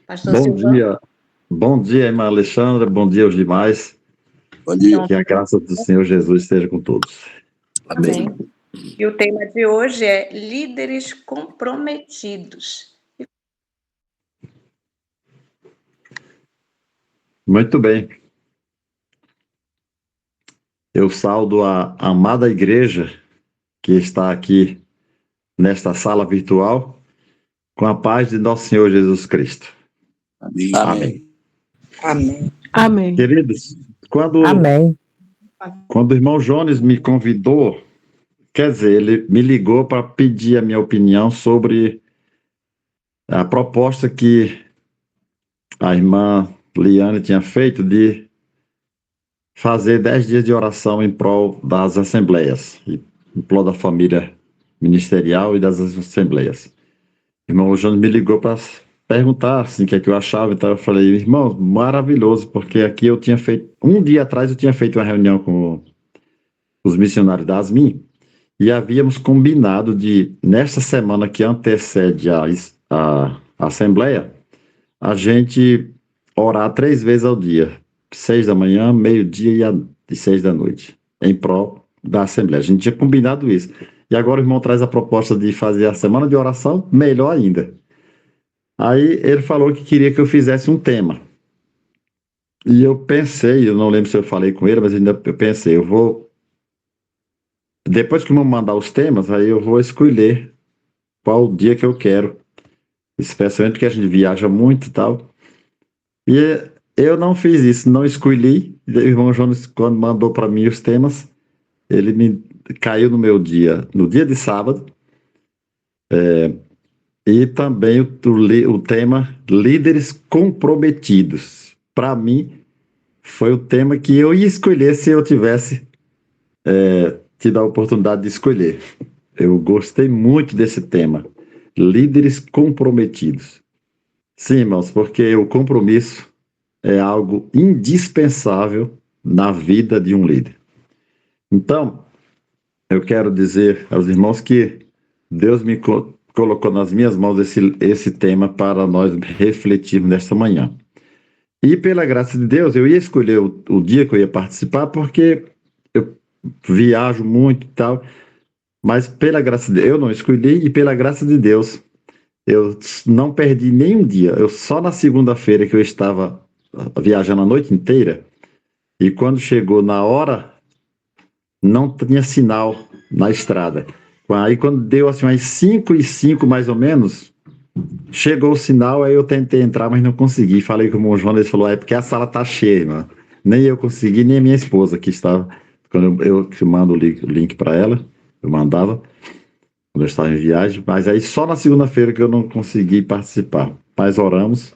Pastor Silvano. Bom dia, irmã Alexandra, bom dia aos demais. Bom dia. Que a graça do Senhor Jesus esteja com todos. Amém. E o tema de hoje é líderes comprometidos. Muito bem. Eu saudo a amada igreja que está aqui nesta sala virtual com a paz de nosso Senhor Jesus Cristo. Amém. Amém. Amém. Queridos, quando o irmão Jones me convidou, quer dizer, ele me ligou para pedir a minha opinião sobre a proposta que a irmã Liane tinha feito de fazer 10 dias de oração em prol das assembleias, em prol da família ministerial e das assembleias. O irmão Jones me ligou para perguntar assim, o que é que eu achava, então eu falei, irmão, maravilhoso, porque aqui eu tinha feito, um dia atrás eu tinha feito uma reunião com os missionários da ASMIN, e havíamos combinado de, nesta semana que antecede a Assembleia, a gente orar 3 vezes ao dia, 6 da manhã, meio-dia e 6 da noite, em prol da Assembleia. A gente tinha combinado isso. E agora o irmão traz a proposta de fazer a semana de oração, melhor ainda. Aí ele falou que queria que eu fizesse um tema. E eu pensei, eu não lembro se eu falei com ele, mas eu pensei, eu vou... Depois que eu mandar os temas, aí eu vou escolher qual o dia que eu quero. Especialmente porque a gente viaja muito e tal. E eu não fiz isso, não escolhi. O irmão Jones, quando mandou para mim os temas, ele me caiu no meu dia, no dia de sábado. E também o tema líderes comprometidos. Para mim, foi o tema que eu ia escolher se eu tivesse tido a oportunidade de escolher. Eu gostei muito desse tema, líderes comprometidos. Sim, irmãos, porque o compromisso é algo indispensável na vida de um líder. Então, eu quero dizer aos irmãos que Deus me colocou nas minhas mãos esse tema para nós refletirmos nesta manhã. E pela graça de Deus, eu ia escolher o dia que eu ia participar, porque eu viajo muito e tal, mas pela graça de Deus, eu não escolhi, e pela graça de Deus, eu não perdi nenhum dia. Eu só na segunda-feira que eu estava viajando a noite inteira, e quando chegou na hora, não tinha sinal na estrada. Aí quando deu assim umas 5h05 mais ou menos, chegou o sinal, aí eu tentei entrar, mas não consegui. Falei com o irmão João, ele falou, é porque a sala tá cheia, mano. Nem eu consegui, nem a minha esposa que estava, quando eu mando o link para ela, eu mandava, quando eu estava em viagem, mas aí só na segunda-feira que eu não consegui participar. Mas oramos,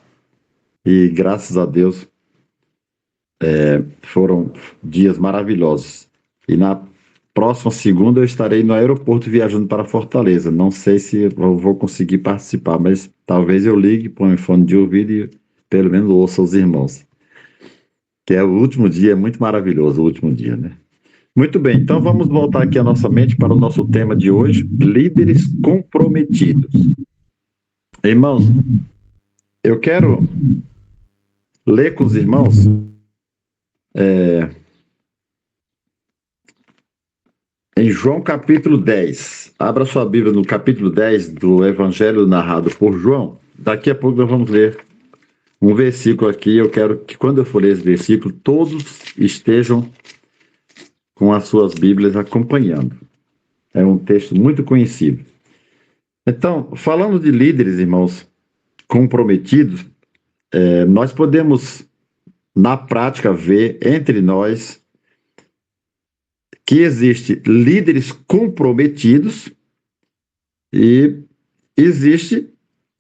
e graças a Deus, foram dias maravilhosos. E na próxima segunda eu estarei no aeroporto viajando para Fortaleza. Não sei se eu vou conseguir participar, mas talvez eu ligue, ponha o fone de ouvido e pelo menos ouça os irmãos. Que é o último dia, é muito maravilhoso o último dia, né? Muito bem, então vamos voltar aqui a nossa mente para o nosso tema de hoje, líderes comprometidos. Irmãos, eu quero ler com os irmãos em João capítulo 10. Abra sua Bíblia no capítulo 10 do Evangelho narrado por João. Daqui a pouco nós vamos ler um versículo aqui. Eu quero que quando eu for ler esse versículo, todos estejam com as suas Bíblias acompanhando. É um texto muito conhecido. Então, falando de líderes, irmãos, comprometidos, nós podemos, na prática, ver entre nós que existe líderes comprometidos e existe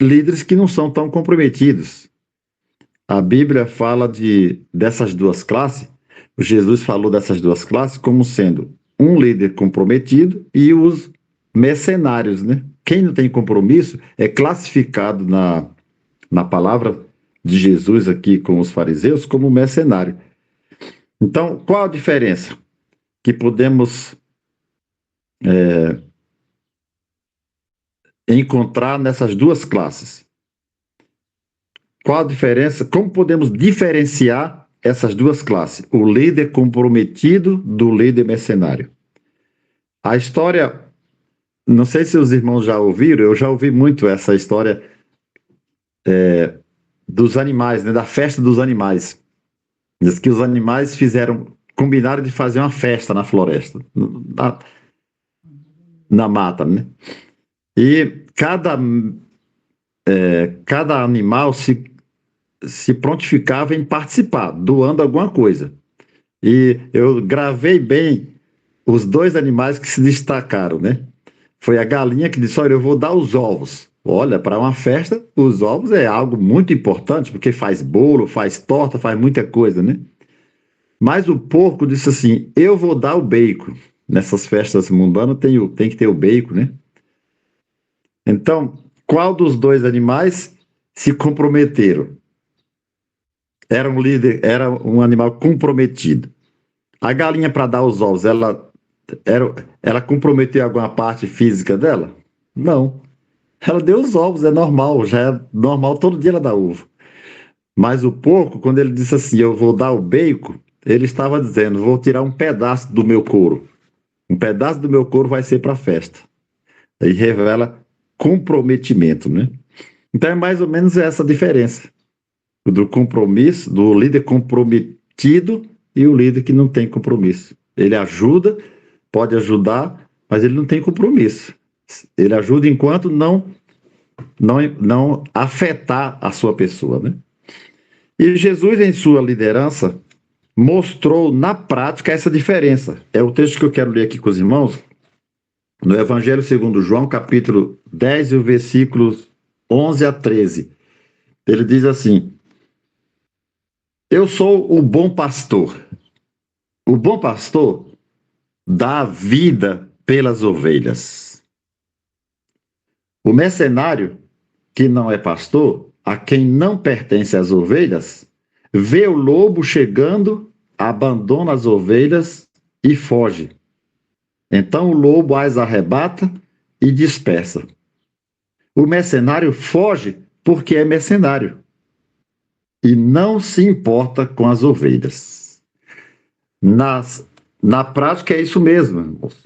líderes que não são tão comprometidos. A Bíblia fala dessas duas classes, Jesus falou dessas duas classes como sendo um líder comprometido e os mercenários, né? Quem não tem compromisso é classificado na palavra de Jesus aqui com os fariseus como mercenário. Então, qual a diferença que podemos encontrar nessas duas classes? qual a diferença? Como podemos diferenciar essas duas classes? O líder comprometido do líder mercenário. A história, não sei se os irmãos já ouviram, eu já ouvi muito essa história dos animais, né, da festa dos animais. Diz que os animais combinaram de fazer uma festa na floresta, na mata, né? E cada animal se prontificava em participar, doando alguma coisa. E eu gravei bem os dois animais que se destacaram, né? Foi a galinha que disse, olha, eu vou dar os ovos. Olha, para uma festa, os ovos é algo muito importante, porque faz bolo, faz torta, faz muita coisa, né? Mas o porco disse assim, eu vou dar o bacon. Nessas festas mundanas tem que ter o bacon, né? Então, qual dos dois animais se comprometeram? Era um líder, era um animal comprometido. A galinha, para dar os ovos, ela comprometeu alguma parte física dela? Não. Ela deu os ovos, é normal, já é normal, todo dia ela dá ovo. Mas o porco, quando ele disse assim, eu vou dar o bacon, ele estava dizendo, vou tirar um pedaço do meu couro. Um pedaço do meu couro vai ser para a festa. Aí revela comprometimento, né? Então é mais ou menos essa a diferença do compromisso, do líder comprometido e o líder que não tem compromisso. Ele ajuda, pode ajudar, mas ele não tem compromisso. Ele ajuda enquanto não afetar a sua pessoa, né? E Jesus, em sua liderança, mostrou na prática essa diferença. É o texto que eu quero ler aqui com os irmãos, no Evangelho segundo João, capítulo 10, e o versículos 11 a 13. Ele diz assim, eu sou o bom pastor. O bom pastor dá vida pelas ovelhas. O mercenário, que não é pastor, a quem não pertence as ovelhas, vê o lobo chegando, abandona as ovelhas e foge. Então o lobo as arrebata e dispersa. O mercenário foge porque é mercenário e não se importa com as ovelhas. Na prática é isso mesmo, irmãos.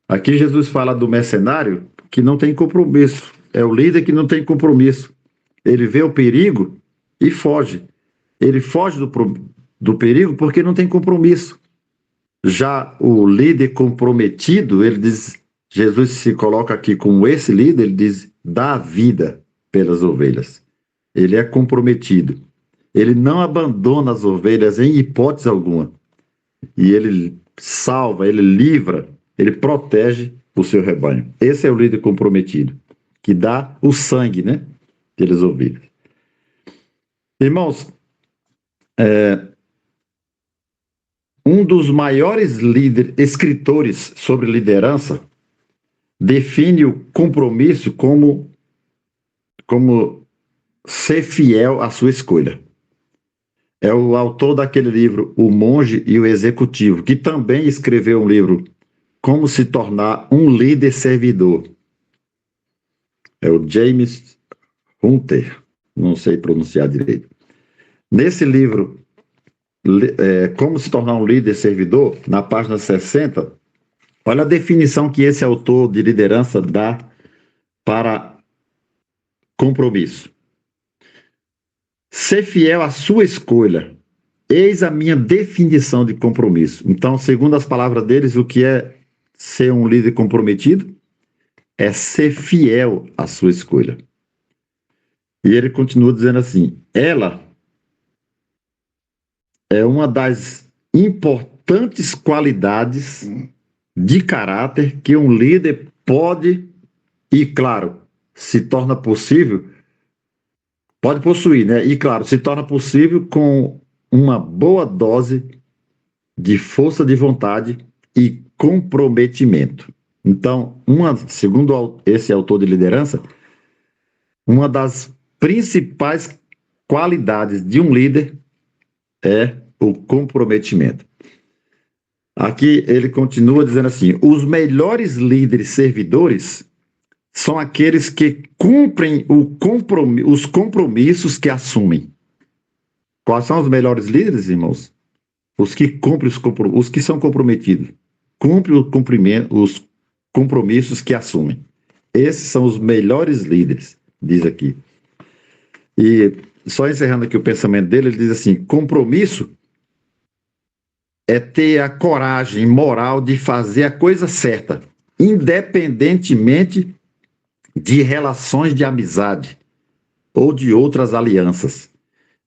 Aqui Jesus fala do mercenário que não tem compromisso. É o líder que não tem compromisso. Ele vê o perigo e foge. Ele foge do perigo porque não tem compromisso. Já o líder comprometido, ele diz, Jesus se coloca aqui como esse líder, ele diz, dá a vida pelas ovelhas. Ele é comprometido. Ele não abandona as ovelhas em hipótese alguma. E ele salva, ele livra, ele protege o seu rebanho. Esse é o líder comprometido, que dá o sangue, né, pelas ovelhas. Irmãos, um dos maiores escritores sobre liderança define o compromisso como ser fiel à sua escolha. É o autor daquele livro, O Monge e o Executivo, que também escreveu um livro, Como se tornar um líder servidor. É o James Hunter, não sei pronunciar direito. Nesse livro, Como se tornar um líder servidor, na página 60, olha a definição que esse autor de liderança dá para compromisso. Ser fiel à sua escolha. Eis a minha definição de compromisso. Então, segundo as palavras deles, o que é ser um líder comprometido? É ser fiel à sua escolha. E ele continua dizendo assim, ela é uma das importantes qualidades de caráter que um líder pode, e claro, se torna possível, pode possuir, né? E claro, se torna possível com uma boa dose de força de vontade e comprometimento. Então, segundo esse autor de liderança, uma das principais qualidades de um líder é o comprometimento. Aqui ele continua dizendo assim, os melhores líderes servidores são aqueles que cumprem os compromissos que assumem. Quais são os melhores líderes, irmãos? Os que cumprem os que são comprometidos. Cumprem os compromissos que assumem. Esses são os melhores líderes, diz aqui. E só encerrando aqui o pensamento dele, ele diz assim: compromisso é ter a coragem moral de fazer a coisa certa, independentemente de relações de amizade ou de outras alianças,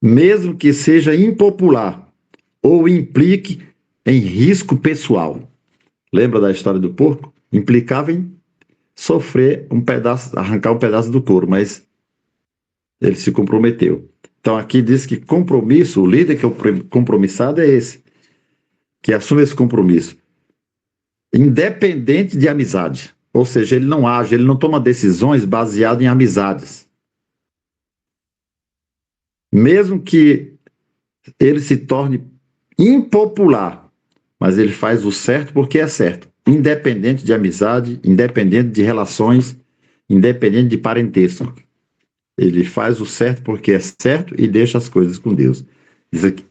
mesmo que seja impopular ou implique em risco pessoal. Lembra da história do porco? Implicava em sofrer arrancar um pedaço do couro, mas ele se comprometeu. Então aqui diz que compromisso, o líder que é o compromissado é esse, que assume esse compromisso, independente de amizade. Ou seja, ele não age, ele não toma decisões baseadas em amizades. Mesmo que ele se torne impopular, mas ele faz o certo porque é certo, independente de amizade, independente de relações, independente de parentesco. Ele faz o certo porque é certo e deixa as coisas com Deus.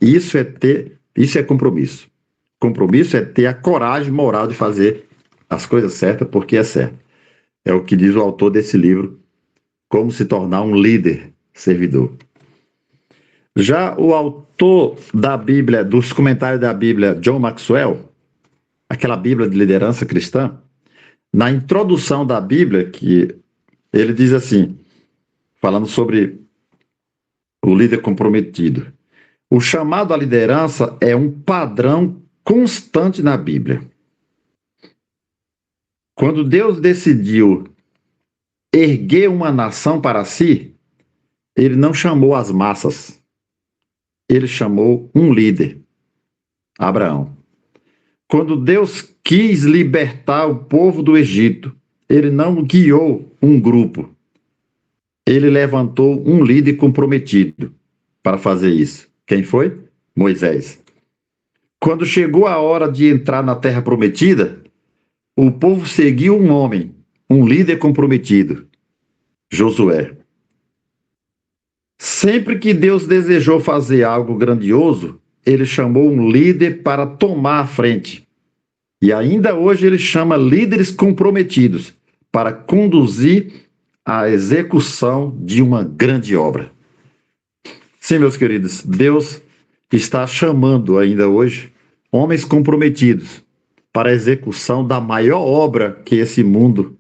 Isso é compromisso. Compromisso é ter a coragem moral de fazer as coisas certas porque é certo. É o que diz o autor desse livro, Como se tornar um líder servidor. Já o autor da Bíblia, dos comentários da Bíblia, John Maxwell, aquela Bíblia de liderança cristã, na introdução da Bíblia, que ele diz assim, falando sobre o líder comprometido: o chamado à liderança é um padrão constante na Bíblia. Quando Deus decidiu erguer uma nação para si, ele não chamou as massas, ele chamou um líder, Abraão. Quando Deus quis libertar o povo do Egito, ele não guiou um grupo, ele levantou um líder comprometido para fazer isso. Quem foi? Moisés. Quando chegou a hora de entrar na terra prometida, o povo seguiu um homem, um líder comprometido, Josué. Sempre que Deus desejou fazer algo grandioso, ele chamou um líder para tomar a frente. E ainda hoje ele chama líderes comprometidos para conduzir a execução de uma grande obra. Sim, meus queridos, Deus está chamando ainda hoje homens comprometidos para a execução da maior obra que esse mundo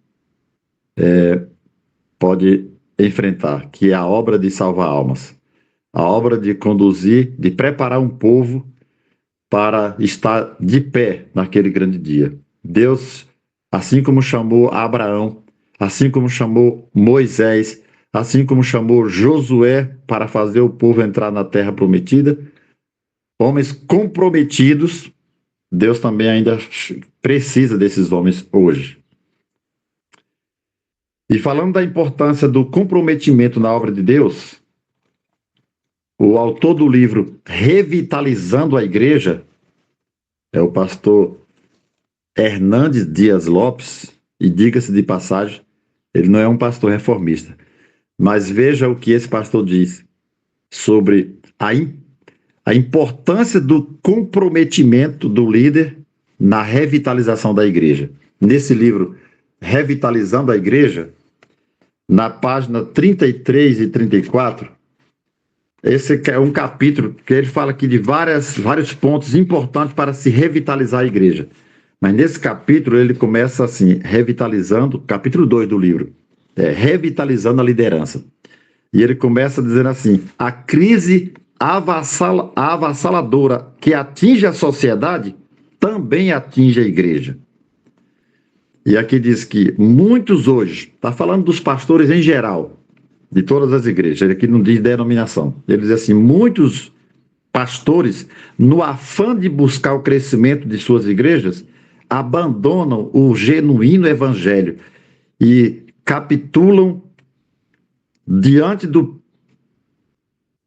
pode enfrentar, que é a obra de salvar almas, a obra de conduzir, de preparar um povo para estar de pé naquele grande dia. Deus, assim como chamou Abraão, assim como chamou Moisés, assim como chamou Josué para fazer o povo entrar na terra prometida, homens comprometidos, Deus também ainda precisa desses homens hoje. E falando da importância do comprometimento na obra de Deus, o autor do livro Revitalizando a Igreja é o pastor Hernandes Dias Lopes, e diga-se de passagem, ele não é um pastor reformista, mas veja o que esse pastor diz sobre a importância do comprometimento do líder na revitalização da igreja. Nesse livro, Revitalizando a Igreja, na página 33 e 34, esse é um capítulo que ele fala aqui de vários pontos importantes para se revitalizar a igreja. Mas nesse capítulo ele começa assim, revitalizando, capítulo 2 do livro, revitalizando a liderança. E ele começa dizendo assim: a crise avassaladora que atinge a sociedade também atinge a igreja. E aqui diz que muitos hoje, está falando dos pastores em geral, de todas as igrejas, ele aqui não diz denominação, ele diz assim: muitos pastores, no afã de buscar o crescimento de suas igrejas, abandonam o genuíno evangelho e capitulam diante do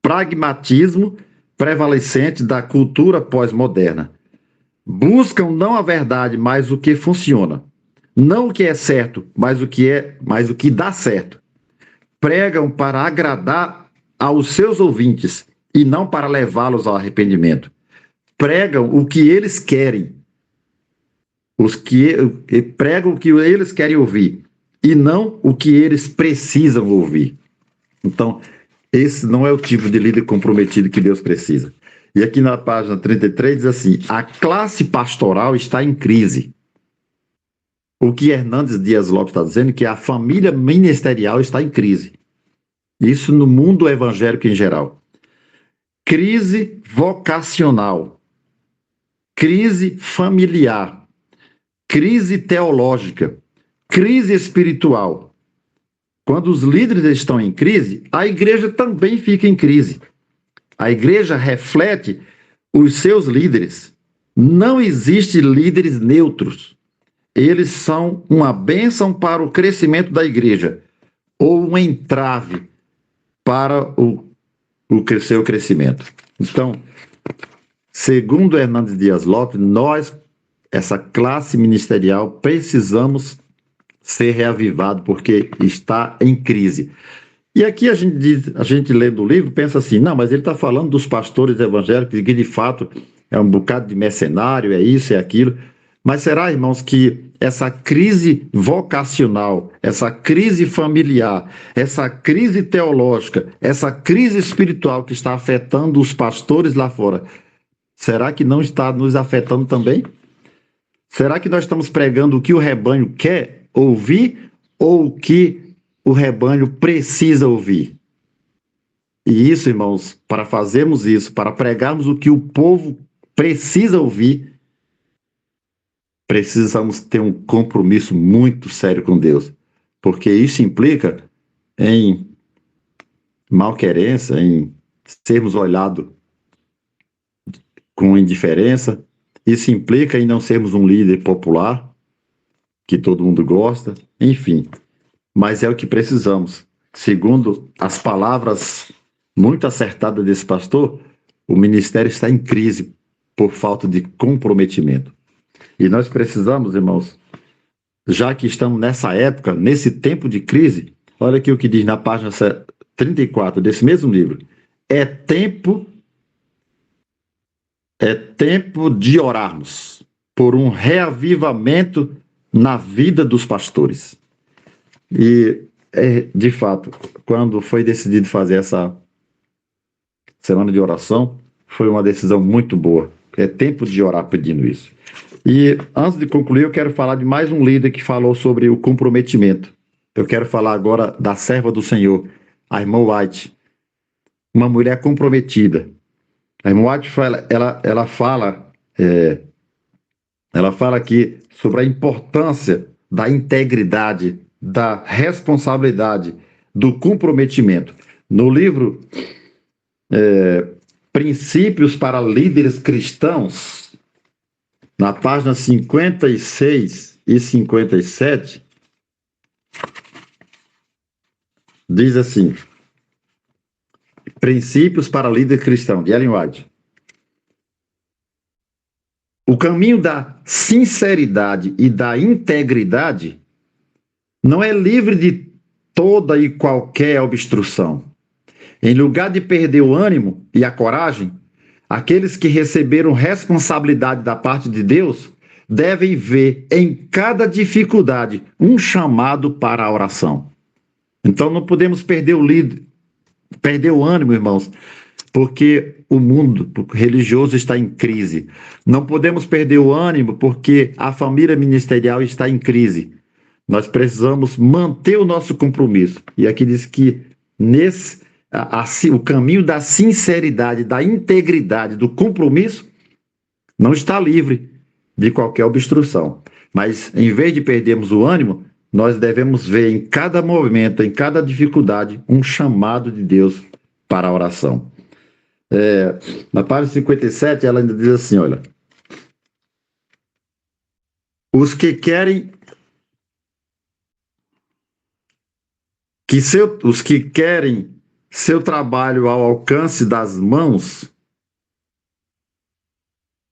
pragmatismo prevalecente da cultura pós-moderna. Buscam não a verdade, mas o que funciona. não o que é certo, mas o que dá certo. Pregam para agradar aos seus ouvintes e não para levá-los ao arrependimento. Pregam o que eles querem. Pregam o que eles querem ouvir e não o que eles precisam ouvir. Então, esse não é o tipo de líder comprometido que Deus precisa. E aqui na página 33 diz assim: a classe pastoral está em crise. O que Hernandes Dias Lopes está dizendo é que a família ministerial está em crise. Isso no mundo evangélico em geral. Crise vocacional, crise familiar, crise teológica, crise espiritual. Quando os líderes estão em crise, a igreja também fica em crise. A igreja reflete os seus líderes. Não existe líderes neutros. Eles são uma bênção para o crescimento da igreja ou um entrave para o seu crescimento. Então, segundo Hernandes Dias Lopes, nós, essa classe ministerial, precisamos ser reavivado porque está em crise. E aqui a gente lendo o livro pensa assim, não, mas ele está falando dos pastores evangélicos que de fato é um bocado de mercenário, é isso, é aquilo. Mas será, irmãos, que essa crise vocacional, essa crise familiar, essa crise teológica, essa crise espiritual que está afetando os pastores lá fora, será que não está nos afetando também? Será que nós estamos pregando o que o rebanho quer ouvir ou o que o rebanho precisa ouvir? E isso, irmãos, para fazermos isso, para pregarmos o que o povo precisa ouvir, precisamos ter um compromisso muito sério com Deus, porque isso implica em malquerença, em sermos olhados com indiferença, isso implica em não sermos um líder popular, que todo mundo gosta, enfim, mas é o que precisamos. Segundo as palavras muito acertadas desse pastor, o ministério está em crise por falta de comprometimento. E nós precisamos, irmãos, já que estamos nessa época, nesse tempo de crise, olha aqui o que diz na página 34 desse mesmo livro. É tempo de orarmos por um reavivamento na vida dos pastores. E, de fato, quando foi decidido fazer essa semana de oração, foi uma decisão muito boa. É tempo de orar pedindo isso. E antes de concluir, eu quero falar de mais um líder que falou sobre o comprometimento. Eu quero falar agora da serva do Senhor, a irmã White, uma mulher comprometida. A irmã White ela fala aqui sobre a importância da integridade, da responsabilidade, do comprometimento. No livro Princípios para Líderes Cristãos, na página 56 e 57, diz assim: Princípios para Líder Cristão, de Ellen White. O caminho da sinceridade e da integridade não é livre de toda e qualquer obstrução. Em lugar de perder o ânimo e a coragem, aqueles que receberam responsabilidade da parte de Deus devem ver em cada dificuldade um chamado para a oração. Então não podemos perder o ânimo, irmãos, porque o mundo religioso está em crise. Não podemos perder o ânimo porque a família ministerial está em crise. Nós precisamos manter o nosso compromisso. E aqui diz que o caminho da sinceridade, da integridade, do compromisso, não está livre de qualquer obstrução. Mas, em vez de perdermos o ânimo, nós devemos ver em cada movimento, em cada dificuldade, um chamado de Deus para a oração. Na página 57, ela ainda diz assim, olha: os que querem seu trabalho ao alcance das mãos,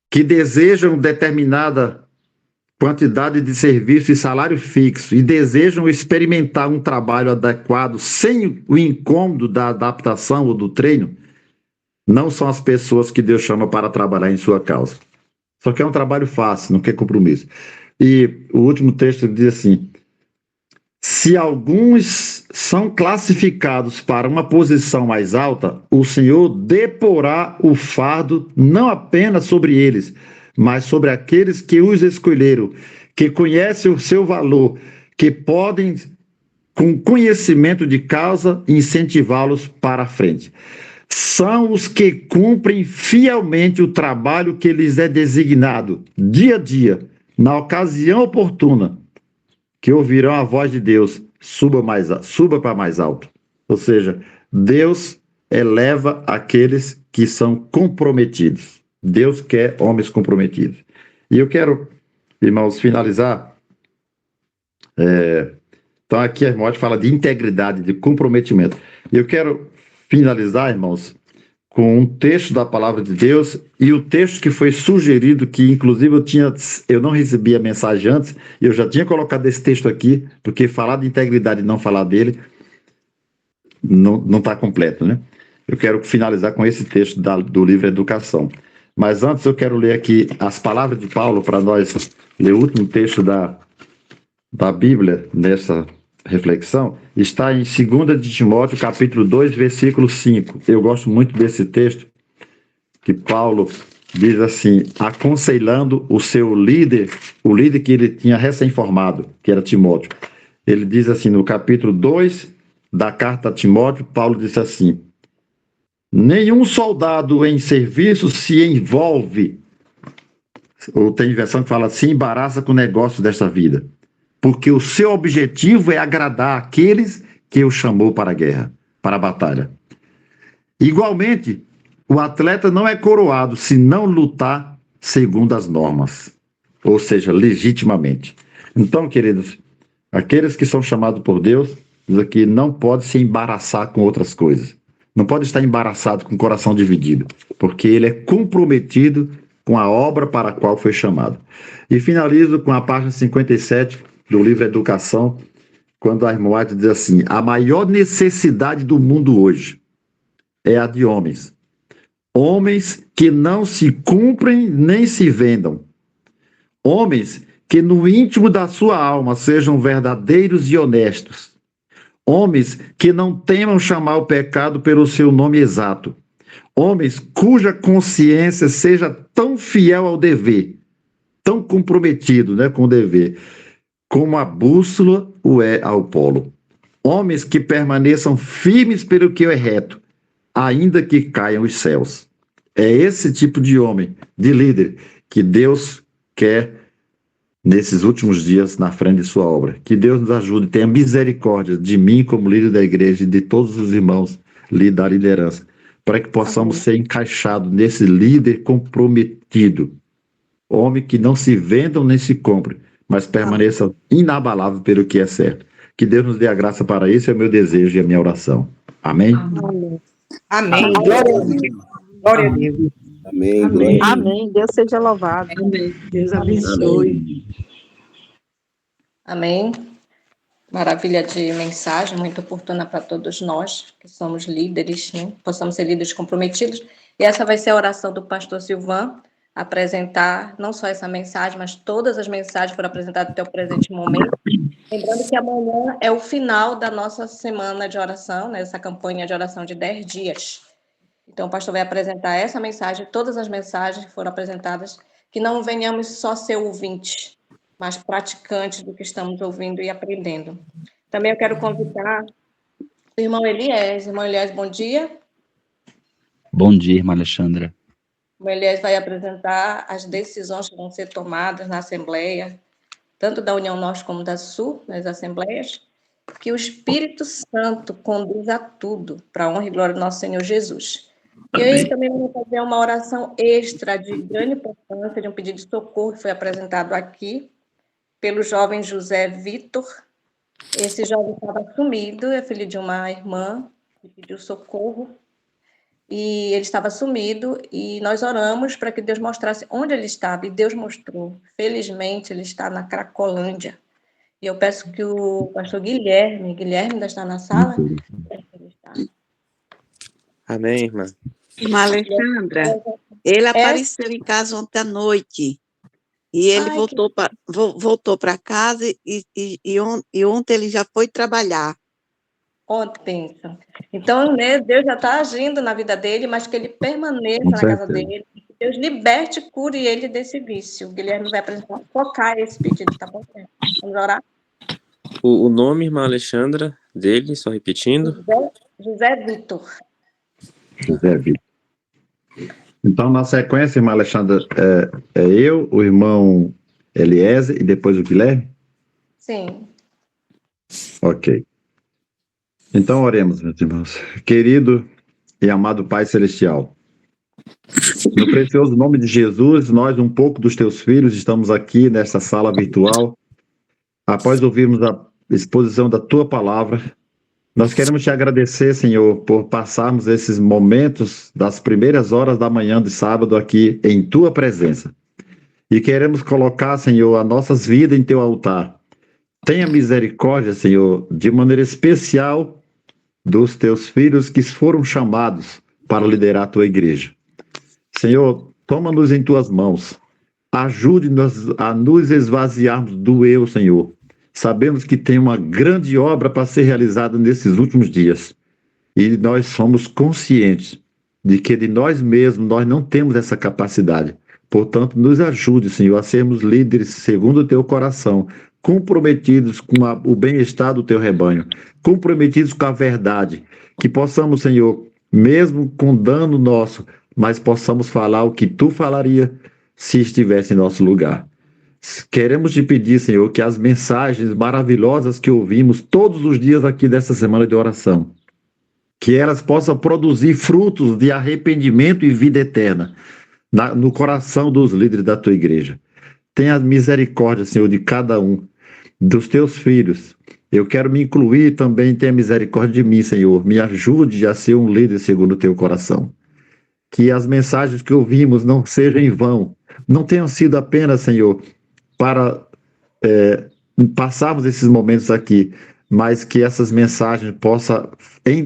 que desejam determinada quantidade de serviço e salário fixo e desejam experimentar um trabalho adequado sem o incômodo da adaptação ou do treino, não são as pessoas que Deus chama para trabalhar em sua causa. Só que é um trabalho fácil, não quer compromisso. E o último texto diz assim: se alguns são classificados para uma posição mais alta, o Senhor deporá o fardo não apenas sobre eles, mas sobre aqueles que os escolheram, que conhecem o seu valor, que podem, com conhecimento de causa, incentivá-los para a frente. São os que cumprem fielmente o trabalho que lhes é designado, dia a dia, na ocasião oportuna, que ouvirão a voz de Deus, suba para mais alto. Ou seja, Deus eleva aqueles que são comprometidos. Deus quer homens comprometidos. E eu quero, irmãos, finalizar. Então, aqui a irmã fala de integridade, de comprometimento. E eu quero finalizar, irmãos, com um texto da palavra de Deus e o texto que foi sugerido, que inclusive eu não recebi a mensagem antes, e eu já tinha colocado esse texto aqui, porque falar de integridade e não falar dele não está completo, né? Eu quero finalizar com esse texto do livro Educação. Mas antes eu quero ler aqui as palavras de Paulo para nós ler o último texto da Bíblia nessa reflexão. Está em 2 de Timóteo, capítulo 2, versículo 5. Eu gosto muito desse texto, que Paulo diz assim, aconselhando o seu líder, o líder que ele tinha recém-formado, que era Timóteo. Ele diz assim, no capítulo 2 da carta a Timóteo, Paulo disse assim: nenhum soldado em serviço se envolve, ou tem versão que fala, se embaraça com o negócio desta vida, porque o seu objetivo é agradar aqueles que o chamou para a guerra, para a batalha. Igualmente, o atleta não é coroado se não lutar segundo as normas, ou seja, legitimamente. Então, queridos, aqueles que são chamados por Deus, diz aqui, não pode se embaraçar com outras coisas. Não pode estar embaraçado com o coração dividido, porque ele é comprometido com a obra para a qual foi chamado. E finalizo com a página 57 do livro Educação, quando a irmã White diz assim: a maior necessidade do mundo hoje é a de homens. Homens que não se cumprem nem se vendam. Homens que no íntimo da sua alma sejam verdadeiros e honestos. Homens que não temam chamar o pecado pelo seu nome exato. Homens cuja consciência seja tão fiel ao dever, tão comprometido, né, com o dever, como a bússola o é ao polo. Homens que permaneçam firmes pelo que é reto, ainda que caiam os céus. É esse tipo de homem, de líder, que Deus quer nesses últimos dias na frente de sua obra. Que Deus nos ajude, tenha misericórdia de mim como líder da igreja e de todos os irmãos da liderança, para que possamos ser encaixados nesse líder comprometido. Homem que não se vendam nem se compre, mas permaneça inabalável pelo que é certo. Que Deus nos dê a graça para isso, é o meu desejo e a minha oração. Amém? Amém. Glória a Deus. Glória a Deus. Amém. Amém. Amém. Deus seja louvado. Amém. Deus abençoe. Amém. Maravilha de mensagem, muito oportuna para todos nós, que somos líderes, né? Possamos ser líderes comprometidos. E essa vai ser a oração do pastor Silvan, apresentar não só essa mensagem, mas todas as mensagens que foram apresentadas até o presente momento. Lembrando que amanhã é o final da nossa semana de oração, né? Essa campanha de oração de 10 dias. Então, o pastor vai apresentar essa mensagem, todas as mensagens que foram apresentadas, que não venhamos só ser ouvintes, mas praticantes do que estamos ouvindo e aprendendo. Também eu quero convidar o irmão Elias. Irmão Elias, bom dia. Bom dia, irmã Alexandra. O Elias vai apresentar as decisões que vão ser tomadas na Assembleia, tanto da União Norte como da Sul, nas Assembleias, que o Espírito Santo conduz a tudo, para a honra e glória do nosso Senhor Jesus. E eu também vou fazer uma oração extra de grande importância, de um pedido de socorro que foi apresentado aqui pelo jovem José Vitor. Esse jovem estava sumido, é filho de uma irmã que pediu socorro. e ele estava sumido, e nós oramos para que Deus mostrasse onde ele estava, e Deus mostrou. Felizmente, ele está na Cracolândia. E eu peço que o pastor Guilherme ainda está na sala? Ele está. Amém, irmã. Irmã Alexandra, ele apareceu em casa ontem à noite. E ele voltou para casa e ontem ele já foi trabalhar. Ontem. Então, né, Deus já está agindo na vida dele, mas que ele permaneça na casa dele, que Deus liberte e cure ele desse vício. O Guilherme vai apresentar, focar esse pedido, tá bom? Vamos orar? O nome, irmã Alexandra, dele, só repetindo? José Vitor. José Vitor. Então, na sequência, irmã Alexandra, é eu, o irmão Eliezer e depois o Guilherme? Sim. Ok. Então, oremos, meus irmãos. Querido e amado Pai Celestial, no precioso nome de Jesus, nós, um pouco dos teus filhos, estamos aqui nesta sala virtual. Após ouvirmos a exposição da tua palavra, nós queremos te agradecer, Senhor, por passarmos esses momentos das primeiras horas da manhã de sábado aqui em tua presença. E queremos colocar, Senhor, as nossas vidas em teu altar. Tenha misericórdia, Senhor, de maneira especial dos teus filhos que foram chamados para liderar a tua igreja. Senhor, toma-nos em tuas mãos. Ajude-nos a nos esvaziarmos do eu, Senhor. Sabemos que tem uma grande obra para ser realizada nesses últimos dias. E nós somos conscientes de que de nós mesmos nós não temos essa capacidade. Portanto, nos ajude, Senhor, a sermos líderes segundo o teu coração, comprometidos com o bem-estar do teu rebanho, comprometidos com a verdade, que possamos, Senhor, mesmo com dano nosso, mas possamos falar o que tu falaria se estivesse em nosso lugar. Queremos te pedir, Senhor, que as mensagens maravilhosas que ouvimos todos os dias aqui dessa semana de oração, que elas possam produzir frutos de arrependimento e vida eterna no coração dos líderes da tua igreja. Tenha misericórdia, Senhor, de cada um dos teus filhos. Eu quero me incluir também, tenha misericórdia de mim, Senhor. Me ajude a ser um líder segundo o teu coração. Que as mensagens que ouvimos não sejam em vão, não tenham sido apenas, Senhor, para passarmos esses momentos aqui, mas que essas mensagens possam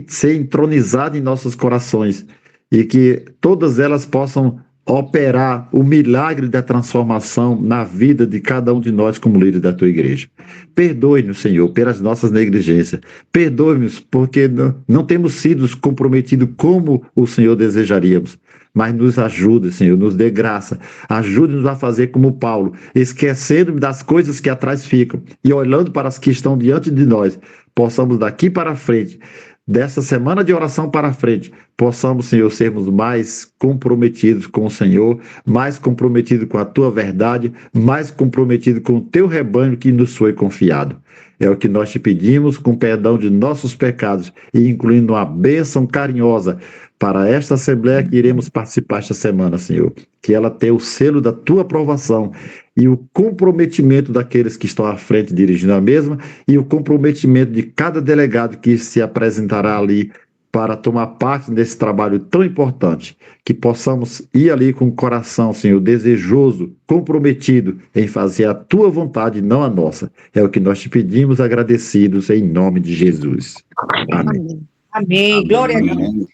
ser entronizadas em nossos corações e que todas elas possam operar o milagre da transformação na vida de cada um de nós como líder da tua igreja. Perdoe-nos, Senhor, pelas nossas negligências. Perdoe-nos porque não temos sido comprometidos como o Senhor desejaríamos. Mas nos ajude, Senhor, nos dê graça. Ajude-nos a fazer como Paulo, esquecendo das coisas que atrás ficam e olhando para as que estão diante de nós, possamos daqui para frente, dessa semana de oração para frente, possamos, Senhor, sermos mais comprometidos com o Senhor, mais comprometidos com a tua verdade, mais comprometidos com o teu rebanho que nos foi confiado. É o que nós te pedimos, com perdão de nossos pecados e incluindo uma bênção carinhosa para esta assembleia que iremos participar esta semana, Senhor. Que ela tenha o selo da tua aprovação e o comprometimento daqueles que estão à frente dirigindo a mesma e o comprometimento de cada delegado que se apresentará ali para tomar parte desse trabalho tão importante, que possamos ir ali com o coração, Senhor, desejoso, comprometido em fazer a tua vontade e não a nossa. É o que nós te pedimos, agradecidos, em nome de Jesus. Amém. Amém. Glória a Deus.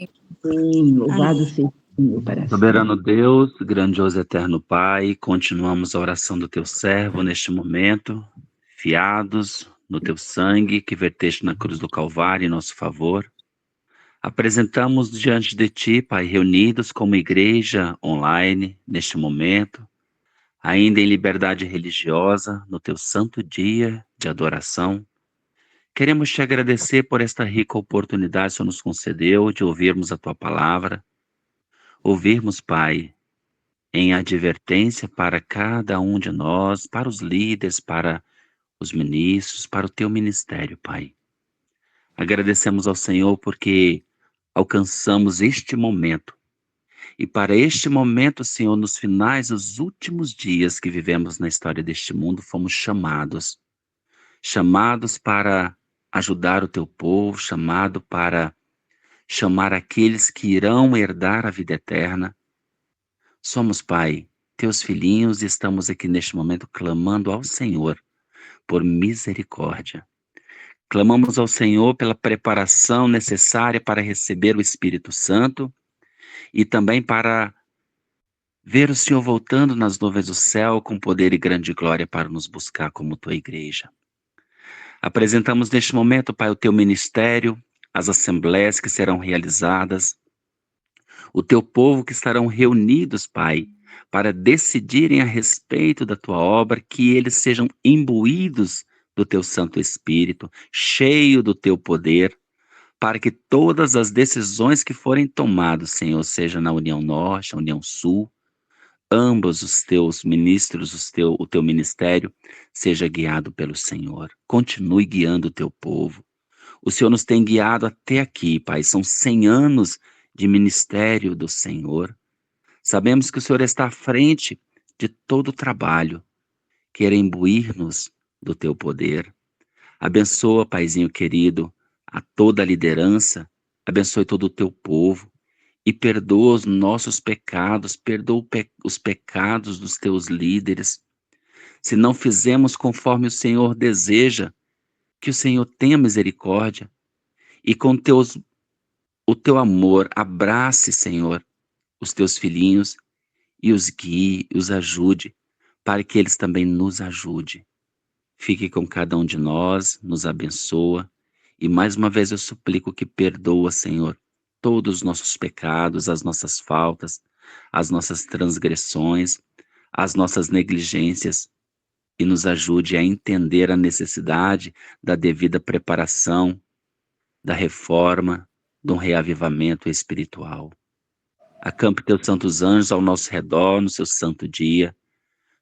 Sim, louvado seja o Senhor para Soberano Deus, grandioso e eterno Pai, continuamos a oração do teu servo neste momento, fiados no teu sangue que verteste na cruz do Calvário em nosso favor. Apresentamos diante de ti, Pai, reunidos como igreja online neste momento, ainda em liberdade religiosa, no teu santo dia de adoração. Queremos te agradecer por esta rica oportunidade que o Senhor nos concedeu de ouvirmos a tua palavra, ouvirmos, Pai, em advertência para cada um de nós, para os líderes, para os ministros, para o teu ministério, Pai. Agradecemos ao Senhor porque alcançamos este momento. E para este momento, Senhor, nos finais dos últimos dias que vivemos na história deste mundo, fomos chamados para ajudar o teu povo, chamado para chamar aqueles que irão herdar a vida eterna. Somos, Pai, teus filhinhos e estamos aqui neste momento clamando ao Senhor por misericórdia. Clamamos ao Senhor pela preparação necessária para receber o Espírito Santo e também para ver o Senhor voltando nas nuvens do céu com poder e grande glória para nos buscar como tua igreja. Apresentamos neste momento, Pai, o teu ministério, as assembleias que serão realizadas, o teu povo que estarão reunidos, Pai, para decidirem a respeito da tua obra, que eles sejam imbuídos do teu Santo Espírito, cheio do teu poder, para que todas as decisões que forem tomadas, Senhor, seja na União Norte, a União Sul, ambos os teus ministros, o teu ministério, seja guiado pelo Senhor. Continue guiando o teu povo. O Senhor nos tem guiado até aqui, Pai. São 100 anos de ministério do Senhor. Sabemos que o Senhor está à frente de todo o trabalho. Quer imbuir-nos do teu poder. Abençoa, Paizinho querido, a toda a liderança. Abençoe todo o teu povo. E perdoa os nossos pecados, perdoa os pecados dos teus líderes. Se não fizemos conforme o Senhor deseja, que o Senhor tenha misericórdia e com o teu amor abrace, Senhor, os teus filhinhos e os guie, os ajude, para que eles também nos ajudem. Fique com cada um de nós, nos abençoa e mais uma vez eu suplico que perdoa, Senhor, todos os nossos pecados, as nossas faltas, as nossas transgressões, as nossas negligências e nos ajude a entender a necessidade da devida preparação, da reforma, de um reavivamento espiritual. Acampe teus santos anjos ao nosso redor no seu santo dia,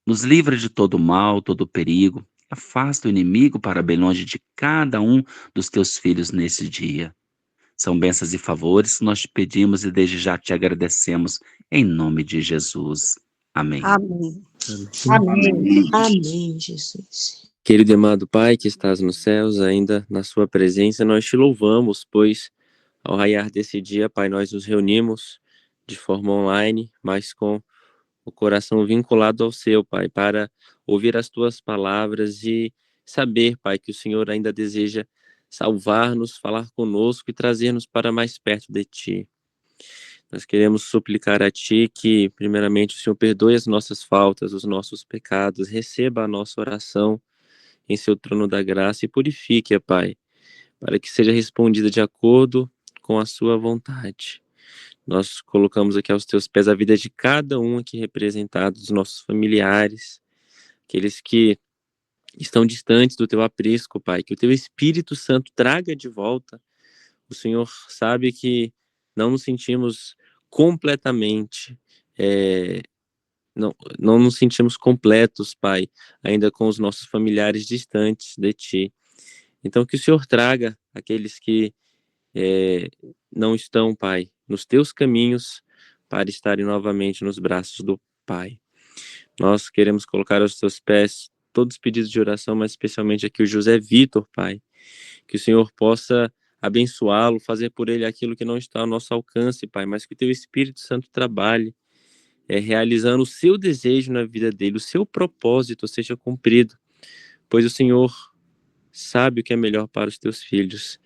nos livra de todo mal, todo perigo, afasta o inimigo para bem longe de cada um dos teus filhos nesse dia. São bênçãos e favores que nós te pedimos e desde já te agradecemos, em nome de Jesus. Amém. Amém. Amém. Amém, Jesus. Querido e amado Pai, que estás nos céus, ainda na sua presença, nós te louvamos, pois ao raiar desse dia, Pai, nós nos reunimos de forma online, mas com o coração vinculado ao seu, Pai, para ouvir as tuas palavras e saber, Pai, que o Senhor ainda deseja salvar-nos, falar conosco e trazer-nos para mais perto de Ti. Nós queremos suplicar a Ti que, primeiramente, o Senhor perdoe as nossas faltas, os nossos pecados, receba a nossa oração em Seu trono da graça e purifique, Pai, para que seja respondida de acordo com a Sua vontade. Nós colocamos aqui aos Teus pés a vida de cada um aqui representado, dos nossos familiares, aqueles que estão distantes do Teu aprisco, Pai, que o Teu Espírito Santo traga de volta. O Senhor sabe que não nos sentimos completamente, não nos sentimos completos, Pai, ainda com os nossos familiares distantes de Ti. Então que o Senhor traga aqueles que não estão, Pai, nos Teus caminhos para estarem novamente nos braços do Pai. Nós queremos colocar aos Teus pés todos os pedidos de oração, mas especialmente aqui o José Vitor, Pai, que o Senhor possa abençoá-lo, fazer por ele aquilo que não está ao nosso alcance, Pai, mas que o Teu Espírito Santo trabalhe, realizando o Seu desejo na vida dele, o Seu propósito seja cumprido, pois o Senhor sabe o que é melhor para os Teus filhos.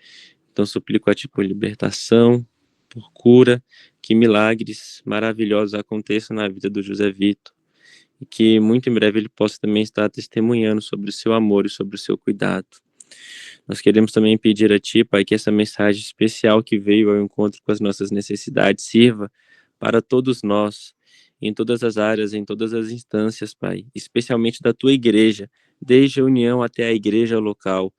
Então suplico a Ti por libertação, por cura, que milagres maravilhosos aconteçam na vida do José Vitor, e que muito em breve ele possa também estar testemunhando sobre o Seu amor e sobre o Seu cuidado. Nós queremos também pedir a Ti, Pai, que essa mensagem especial que veio ao encontro com as nossas necessidades sirva para todos nós, em todas as áreas, em todas as instâncias, Pai, especialmente da Tua igreja, desde a União até a igreja local,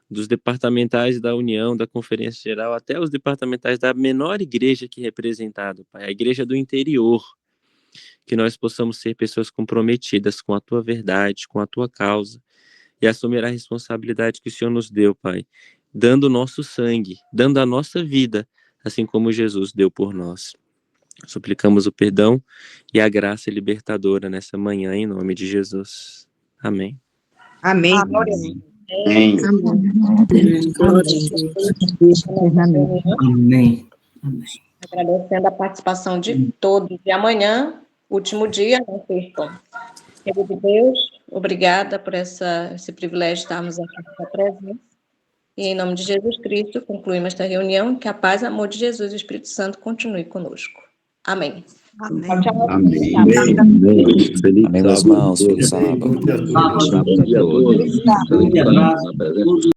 dos departamentais da União, da Conferência Geral, até os departamentais da menor igreja aqui representada, Pai, a igreja do interior, que nós possamos ser pessoas comprometidas com a Tua verdade, com a Tua causa, e assumir a responsabilidade que o Senhor nos deu, Pai, dando o nosso sangue, dando a nossa vida, assim como Jesus deu por nós. Suplicamos o perdão e a graça libertadora nessa manhã, em nome de Jesus. Amém. Amém. Amém. Amém. Amém. Amém. Amém. Agradecendo a participação de todos. E amanhã, último dia, não percam. Querido Deus, obrigada por esse privilégio de estarmos aqui com a presença. E em nome de Jesus Cristo, concluímos esta reunião. Que a paz, amor de Jesus e o Espírito Santo continue conosco. Amém. Amém. Tchau. Amém. Feliz Amém, meus irmãos. Feliz sábado. sábado a todos. Feliz sábado.